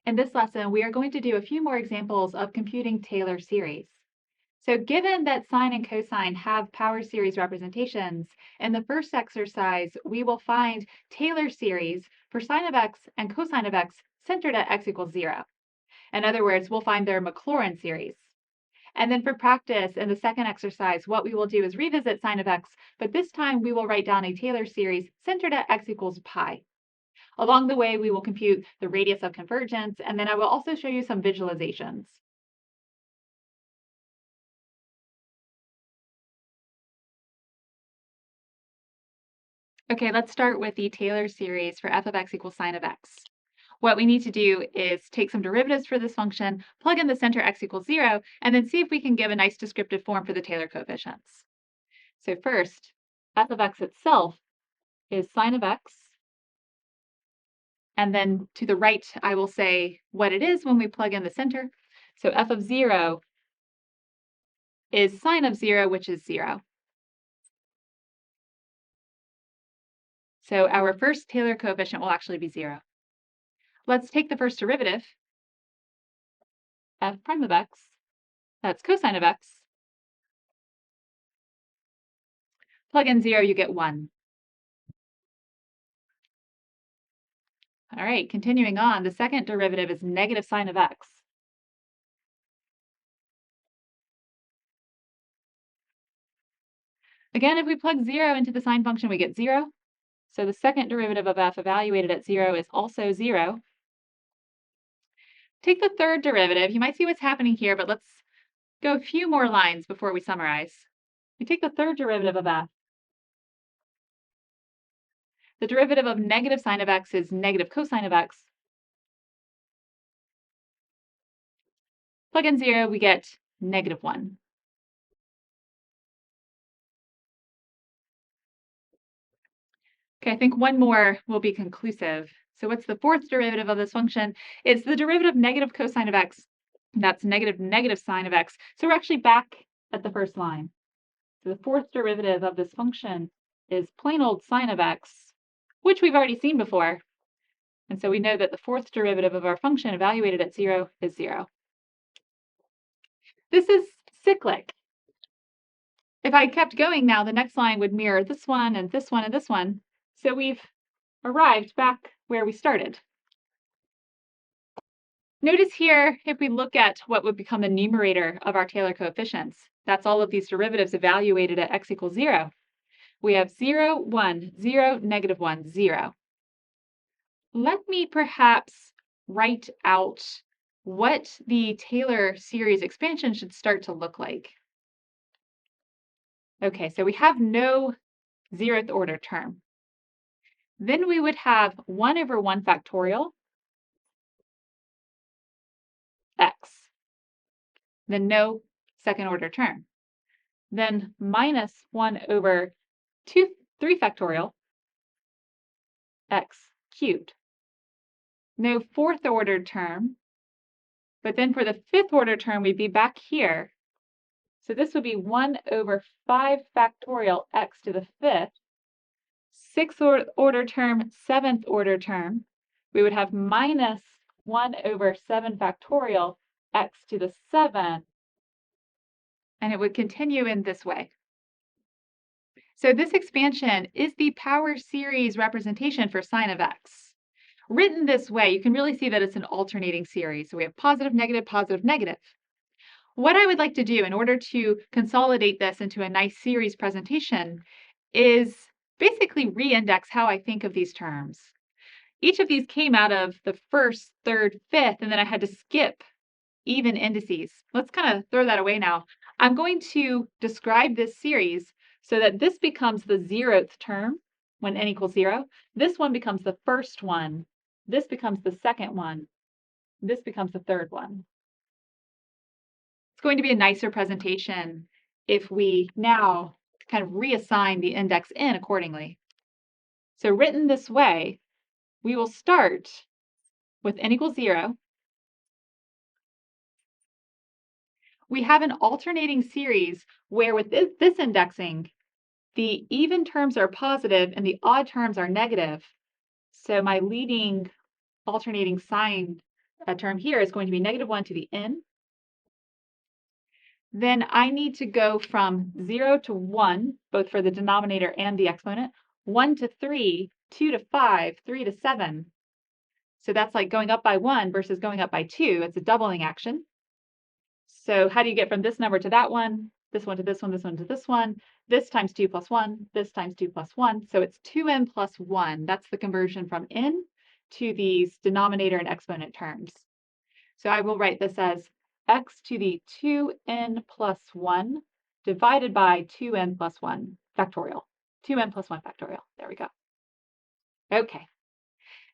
In this lesson, we are going to do a few more examples of computing Taylor series. So given that sine and cosine have power series representations, in the first exercise, we will find Taylor series for sine of x and cosine of x centered at x equals 0. In other words, we'll find their Maclaurin series. And then for practice, in the second exercise, what we will do is revisit sine of x, but this time we will write down a Taylor series centered at x equals pi. Along the way, we will compute the radius of convergence, and then I will also show you some visualizations. Okay, let's start with the Taylor series for f of x equals sine of x. What we need to do is take some derivatives for this function, plug in the center x equals 0, and then see if we can give a nice descriptive form for the Taylor coefficients. So first, f of x itself is sine of x. And then to the right, I will say what it is when we plug in the center. So f of 0 is sine of 0, which is 0. So our first Taylor coefficient will actually be 0. Let's take the first derivative, f prime of x, that's cosine of x. Plug in 0, you get 1. All right, continuing on, the second derivative is negative sine of x. Again, if we plug 0 into the sine function, we get 0. So the second derivative of f evaluated at 0 is also 0. Take the third derivative. You might see what's happening here, but let's go a few more lines before we summarize. We take the third derivative of f. The derivative of negative sine of x is negative cosine of x. Plug in 0, we get negative 1. Okay, I think one more will be conclusive. So what's the fourth derivative of this function? It's the derivative of negative cosine of x. That's negative sine of x. So we're actually back at the first line. So the fourth derivative of this function is plain old sine of x, which we've already seen before. And so we know that the fourth derivative of our function evaluated at 0 is 0. This is cyclic. If I kept going now, the next line would mirror this one and this one and this one. So we've arrived back where we started. Notice here, if we look at what would become the numerator of our Taylor coefficients, that's all of these derivatives evaluated at x equals 0. We have 0, 1, 0, negative 1, 0. Let me perhaps write out what the Taylor series expansion should start to look like. Okay, so we have no 0th order term. Then we would have 1 over 1 factorial x. Then no second order term. Then minus 1 over 3 factorial x cubed. No 4th ordered term, but then for the 5th order term, we'd be back here. So this would be 1 over 5 factorial x to the 5th. 6th order term, 7th order term, we would have minus 1 over 7 factorial x to the 7th, and it would continue in this way. So this expansion is the power series representation for sine of x. Written this way, you can really see that it's an alternating series. So we have positive, negative, positive, negative. What I would like to do in order to consolidate this into a nice series presentation is basically re-index how I think of these terms. Each of these came out of the first, third, fifth, and then I had to skip even indices. Let's kind of throw that away now. I'm going to describe this series so that this becomes the 0th term when n equals 0. This one becomes the first one. This becomes the second one. This becomes the third one. It's going to be a nicer presentation if we now kind of reassign the index in accordingly. So written this way, we will start with n equals 0. We have an alternating series where with this indexing, the even terms are positive and the odd terms are negative. So my leading alternating sign term here is going to be -1 to the n. Then I need to go from 0 to 1, both for the denominator and the exponent, 1 to 3, 2 to 5, 3 to 7. So that's like going up by 1 versus going up by 2. It's a doubling action. So how do you get from this number to that one, this one to this one, this one to this one, this times 2 plus 1, this times 2 plus 1. So it's 2n plus 1. That's the conversion from n to these denominator and exponent terms. So I will write this as x to the 2n plus 1 divided by 2n plus 1 factorial. 2n plus 1 factorial. There we go. Okay.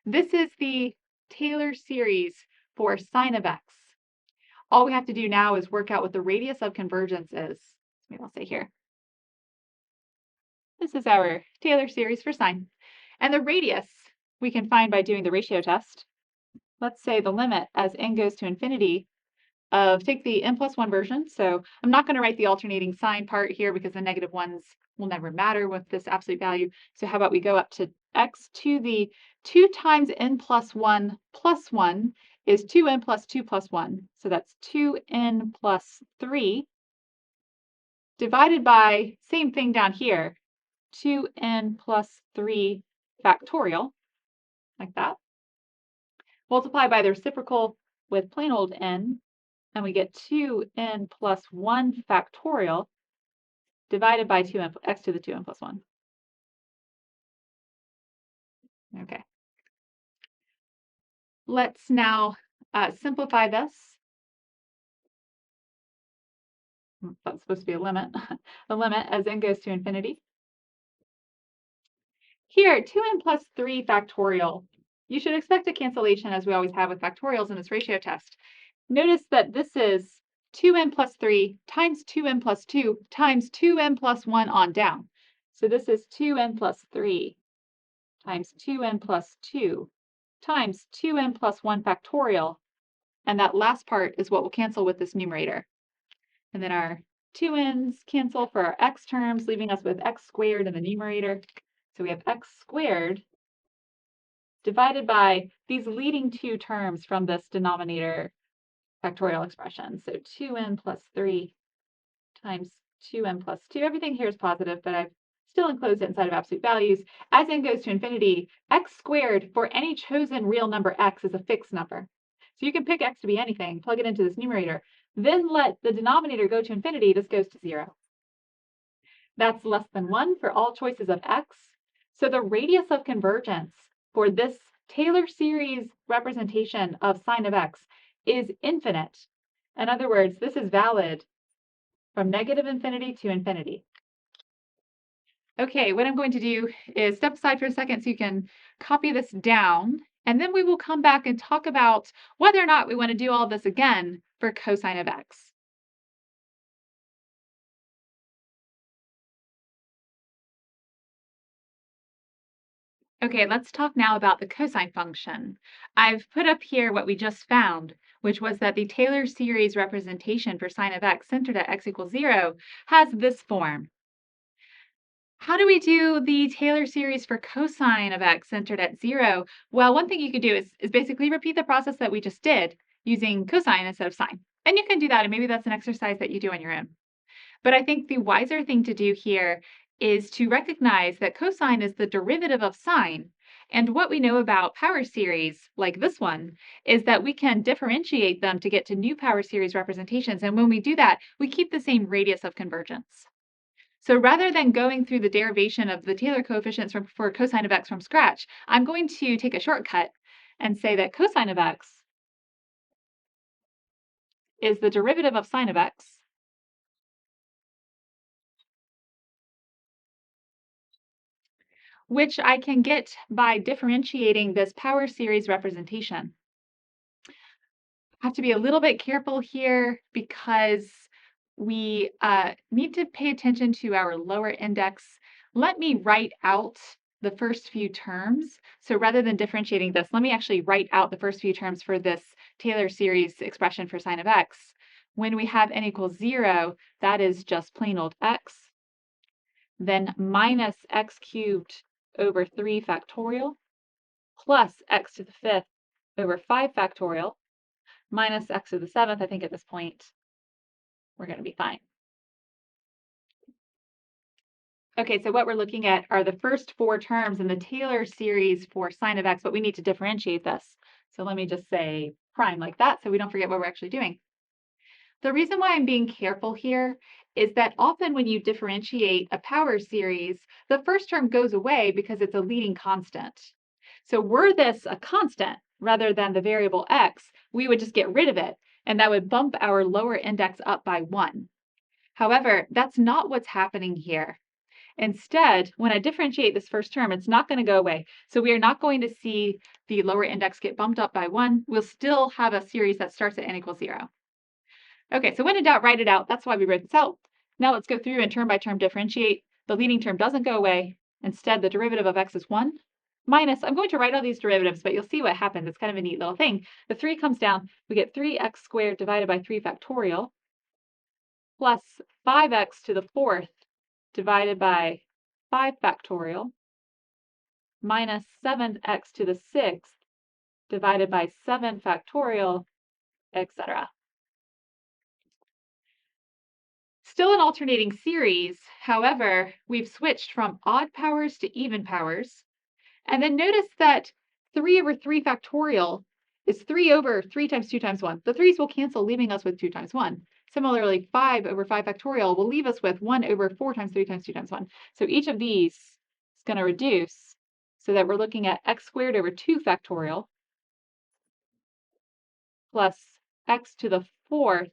This is the Taylor series for sine of x. All we have to do now is work out what the radius of convergence is. Maybe I'll say here. This is our Taylor series for sine. And the radius we can find by doing the ratio test. Let's say the limit as n goes to infinity of, take the n plus 1 version. So I'm not going to write the alternating sign part here because the negative ones will never matter with this absolute value. So how about we go up to x to the 2 times n plus 1 is 2n plus 2 plus 1. So that's 2n plus 3 divided by, same thing down here, 2n plus 3 factorial, like that. Multiply by the reciprocal with plain old n, and we get 2n plus 1 factorial divided by 2n, x to the 2n plus 1. Okay. Let's now simplify this. That's supposed to be a limit. The limit as n goes to infinity. Here, 2n plus 3 factorial. You should expect a cancellation as we always have with factorials in this ratio test. Notice that this is 2n plus 3 times 2n plus 2 times 2n plus 1 on down. So this is 2n plus 3 times 2n plus 2 times 2n plus 1 factorial. And that last part is what will cancel with this numerator. And then our 2n's cancel for our x terms, leaving us with x squared in the numerator. So we have x squared divided by these leading two terms from this denominator factorial expression. So 2n plus 3 times 2n plus 2. Everything here is positive, but I've still enclosed it inside of absolute values. As n goes to infinity, x squared for any chosen real number x is a fixed number. So you can pick x to be anything, plug it into this numerator, then let the denominator go to infinity. This goes to 0. That's less than 1 for all choices of x. So the radius of convergence for this Taylor series representation of sine of x is infinite. In other words, this is valid from negative infinity to infinity. Okay, what I'm going to do is step aside for a second so you can copy this down, and then we will come back and talk about whether or not we want to do all this again for cosine of x. Okay, let's talk now about the cosine function. I've put up here what we just found, which was that the Taylor series representation for sine of x centered at x equals 0 has this form. How do we do the Taylor series for cosine of x centered at 0? Well, one thing you could do is basically repeat the process that we just did using cosine instead of sine. And you can do that, and maybe that's an exercise that you do on your own. But I think the wiser thing to do here is to recognize that cosine is the derivative of sine. And what we know about power series, like this one, is that we can differentiate them to get to new power series representations. And when we do that, we keep the same radius of convergence. So rather than going through the derivation of the Taylor coefficients for cosine of x from scratch, I'm going to take a shortcut and say that cosine of x is the derivative of sine of x which I can get by differentiating this power series representation. I have to be a little bit careful here because we need to pay attention to our lower index. Let me write out the first few terms. So rather than differentiating this, let me actually write out the first few terms for this Taylor series expression for sine of x. When we have n equals 0, that is just plain old x. Then minus x cubed over 3 factorial plus x to the 5th over 5 factorial. minus x to the 7th. I think at this point, we're going to be fine. Okay, so what we're looking at are the first 4 terms in the Taylor series for sine of x, but we need to differentiate this. So let me just say prime like that so we don't forget what we're actually doing. The reason why I'm being careful here is that often when you differentiate a power series, the first term goes away because it's a leading constant. So were this a constant rather than the variable x, we would just get rid of it, and that would bump our lower index up by 1. However, that's not what's happening here. Instead, when I differentiate this first term, it's not going to go away. So we are not going to see the lower index get bumped up by 1. We'll still have a series that starts at n equals 0. Okay, so when in doubt, write it out. That's why we wrote this out. Now let's go through and term by term differentiate. The leading term doesn't go away. Instead, the derivative of x is 1 minus, I'm going to write all these derivatives, but you'll see what happens. It's kind of a neat little thing. The 3 comes down. We get 3x squared divided by 3 factorial plus 5x to the 4th divided by 5 factorial minus 7x to the 6th divided by 7 factorial, etc. Still an alternating series, however, we've switched from odd powers to even powers. And then notice that 3 over 3 factorial is 3 over 3 times 2 times 1. The 3's will cancel, leaving us with 2 times 1. Similarly, 5 over 5 factorial will leave us with 1 over 4 times 3 times 2 times 1. So each of these is going to reduce so that we're looking at x squared over 2 factorial plus x to the 4th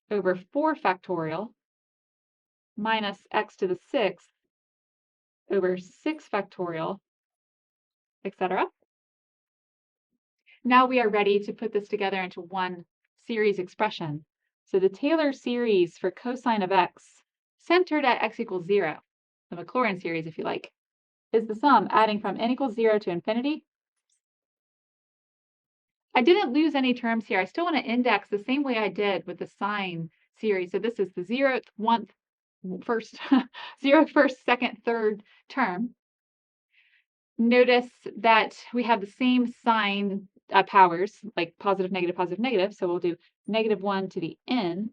over 4 factorial minus x to the 6th over 6 factorial, etc. Now we are ready to put this together into one series expression. So the Taylor series for cosine of x, centered at x equals 0, the Maclaurin series if you like, is the sum adding from n equals 0 to infinity. I didn't lose any terms here. I still want to index the same way I did with the sine series. So this is the 0th, 1th, 1st, 2nd, 3rd term. Notice that we have the same sign powers, like positive, negative, so we'll do -1 to the n.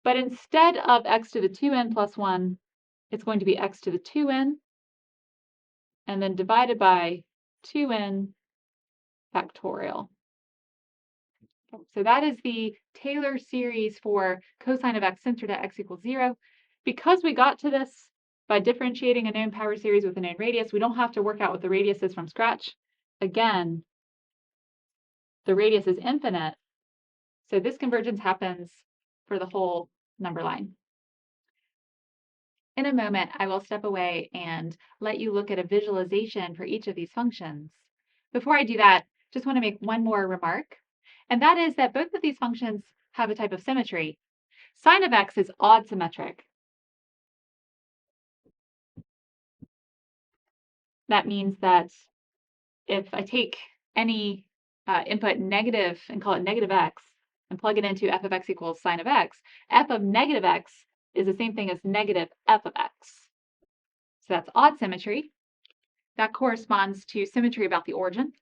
But instead of x to the 2n plus 1, it's going to be x to the 2n, and then divided by 2n factorial. So that is the Taylor series for cosine of x centered at x equals 0. Because we got to this by differentiating a known power series with a known radius, we don't have to work out what the radius is from scratch. Again, the radius is infinite, so this convergence happens for the whole number line. In a moment, I will step away and let you look at a visualization for each of these functions. Before I do that, just want to make one more remark, and that is that both of these functions have a type of symmetry. Sine of x is odd symmetric. That means that if I take any input negative and call it negative x and plug it into f of x equals sine of x, f of negative x is the same thing as negative f of x. So that's odd symmetry. That corresponds to symmetry about the origin.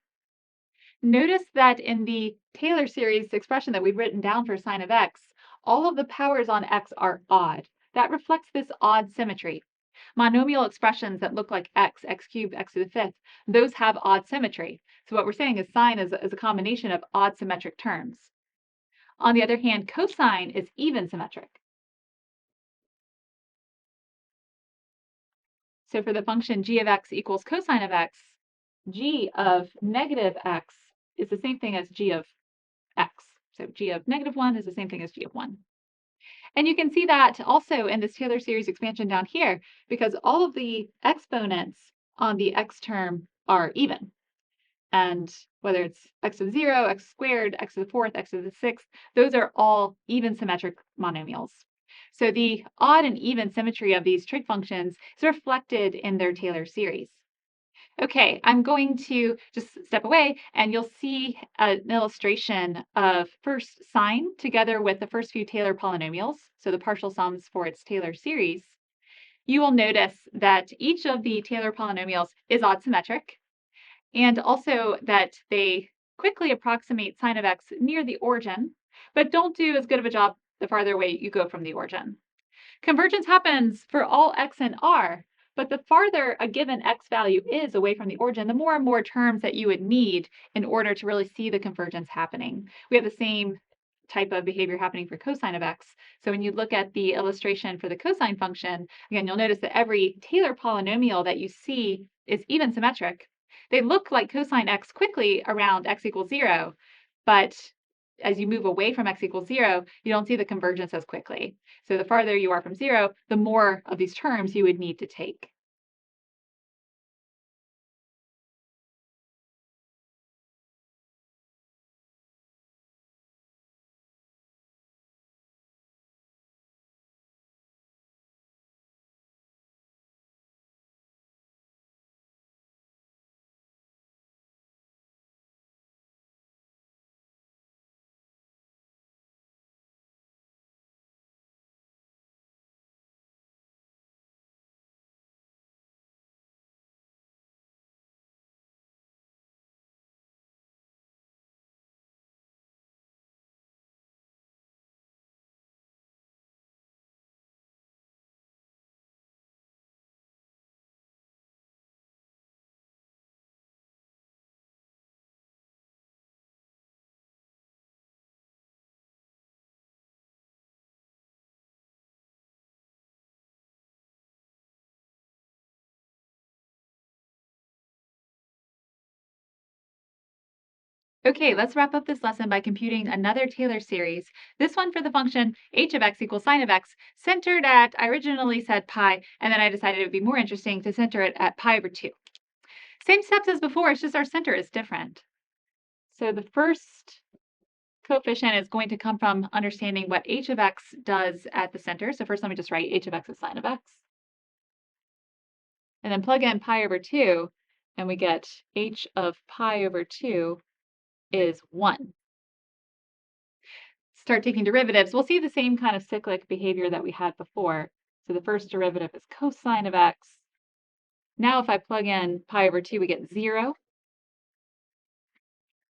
Notice that in the Taylor series expression that we've written down for sine of x, all of the powers on x are odd. That reflects this odd symmetry. Monomial expressions that look like x cubed, x to the 5th, those have odd symmetry. So what we're saying is sine is a combination of odd symmetric terms. On the other hand, cosine is even symmetric. So for the function g of x equals cosine of x, g of negative x is the same thing as g of x. So g of -1 is the same thing as g of 1. And you can see that also in this Taylor series expansion down here, because all of the exponents on the x term are even. And whether it's x to the 0, x squared, x to the 4th, x to the 6th, those are all even symmetric monomials. So the odd and even symmetry of these trig functions is reflected in their Taylor series. Okay, I'm going to just step away and you'll see an illustration of first sine together with the first few Taylor polynomials, so the partial sums for its Taylor series. You will notice that each of the Taylor polynomials is odd symmetric, and also that they quickly approximate sine of x near the origin, but don't do as good of a job the farther away you go from the origin. Convergence happens for all x and r, but the farther a given x value is away from the origin, the more and more terms that you would need in order to really see the convergence happening. We have the same type of behavior happening for cosine of x. So when you look at the illustration for the cosine function, again, you'll notice that every Taylor polynomial that you see is even symmetric. They look like cosine x quickly around x equals 0, but as you move away from x equals 0, you don't see the convergence as quickly. So the farther you are from 0, the more of these terms you would need to take. Okay, let's wrap up this lesson by computing another Taylor series. This one for the function h of x equals sine of x, centered at, I originally said pi, and then I decided it would be more interesting to center it at pi over 2. Same steps as before, it's just our center is different. So the first coefficient is going to come from understanding what h of x does at the center. So first let me just write h of x is sine of x. And then plug in pi over 2, and we get h of pi over 2 is 1. Start taking derivatives. We'll see the same kind of cyclic behavior that we had before. So the first derivative is cosine of x. Now if I plug in pi over 2, we get 0.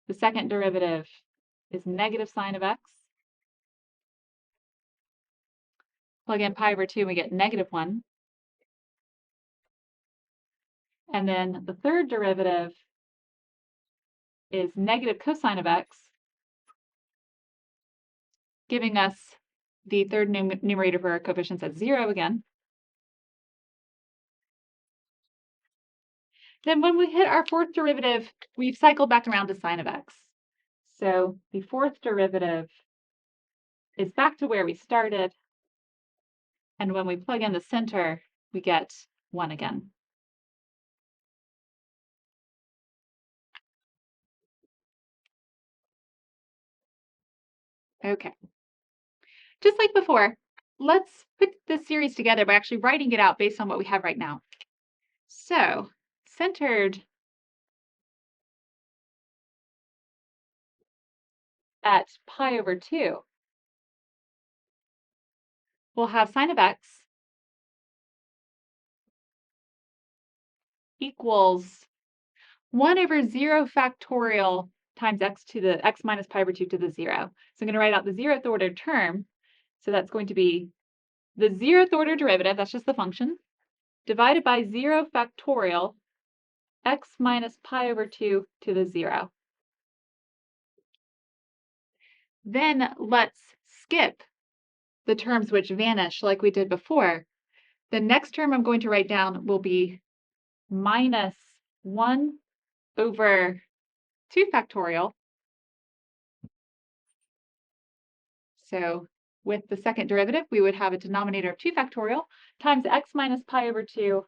The second derivative is negative sine of x. Plug in pi over 2, and we get negative 1. And then the third derivative is negative cosine of x, giving us the third numerator for our coefficients at 0 again. Then when we hit our fourth derivative, we've cycled back around to sine of x. So the fourth derivative is back to where we started. And when we plug in the center, we get 1 again. Okay. Just like before, let's put this series together by actually writing it out based on what we have right now. So centered at pi over 2, we'll have sine of x equals 1 over 0 factorial times x to the x minus pi over 2 to the 0. So I'm going to write out the 0th order term. So that's going to be the 0th order derivative, that's just the function, divided by 0 factorial x minus pi over 2 to the 0. Then let's skip the terms which vanish like we did before. The next term I'm going to write down will be minus 1 over 2 factorial. So with the second derivative, we would have a denominator of 2 factorial times x minus pi over 2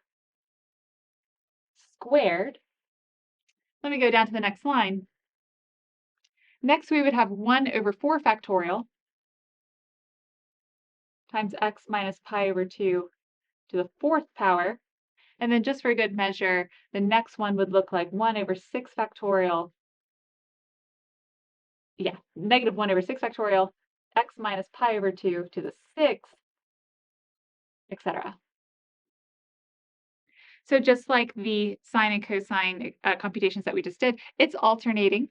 squared. Let me go down to the next line. Next, we would have 1 over 4 factorial times x minus pi over 2 to the 4th power. And then just for good measure, the next one would look like 1 over 6 factorial. Yeah, negative 1 over 6 factorial, x minus pi over 2 to the 6th, etc. So just like the sine and cosine computations that we just did, it's alternating.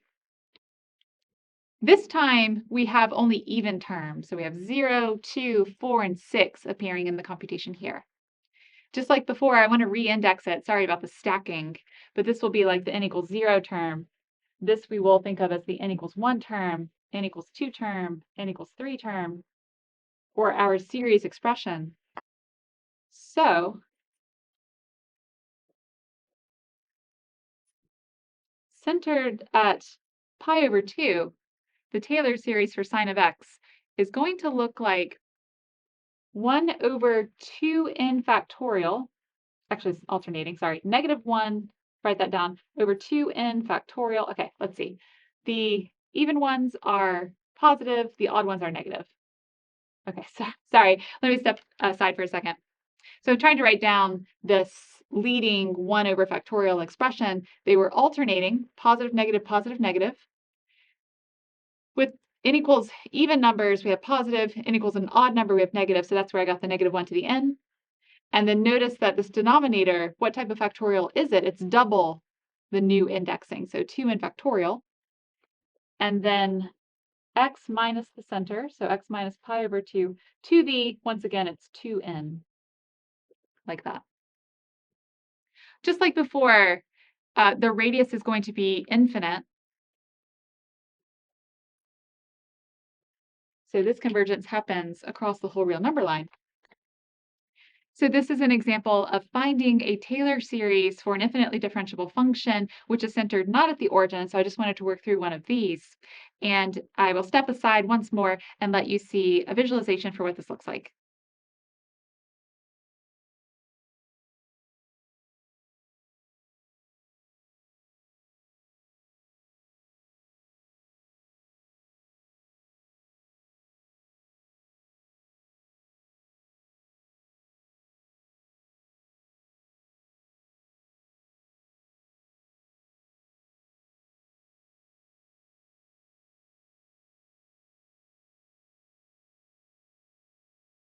This time we have only even terms. So we have 0, 2, 4, and 6 appearing in the computation here. Just like before, I want to re-index it. Sorry about the stacking, but this will be like the n equals 0 term. This we will think of as the n equals 1 term, n equals 2 term, n equals 3 term, or our series expression. So centered at pi over 2, the Taylor series for sine of x is going to look like 1 over 2n factorial, actually it's alternating, sorry, negative 1, write that down, over 2n factorial. Okay, let's see. The even ones are positive, the odd ones are negative. Okay, so, sorry, let me step aside for a second. So trying to write down this leading 1 over factorial expression, they were alternating, positive, negative, positive, negative. With n equals even numbers, we have positive, n equals an odd number, we have negative, so that's where I got the negative 1 to the n. And then notice that this denominator, what type of factorial is it? It's double the new indexing, so 2n factorial. And then x minus the center, so x minus pi over 2, to the, once again, it's 2n, like that. Just like before, the radius is going to be infinite. So this convergence happens across the whole real number line. So this is an example of finding a Taylor series for an infinitely differentiable function, which is centered not at the origin. So I just wanted to work through one of these. And I will step aside once more and let you see a visualization for what this looks like.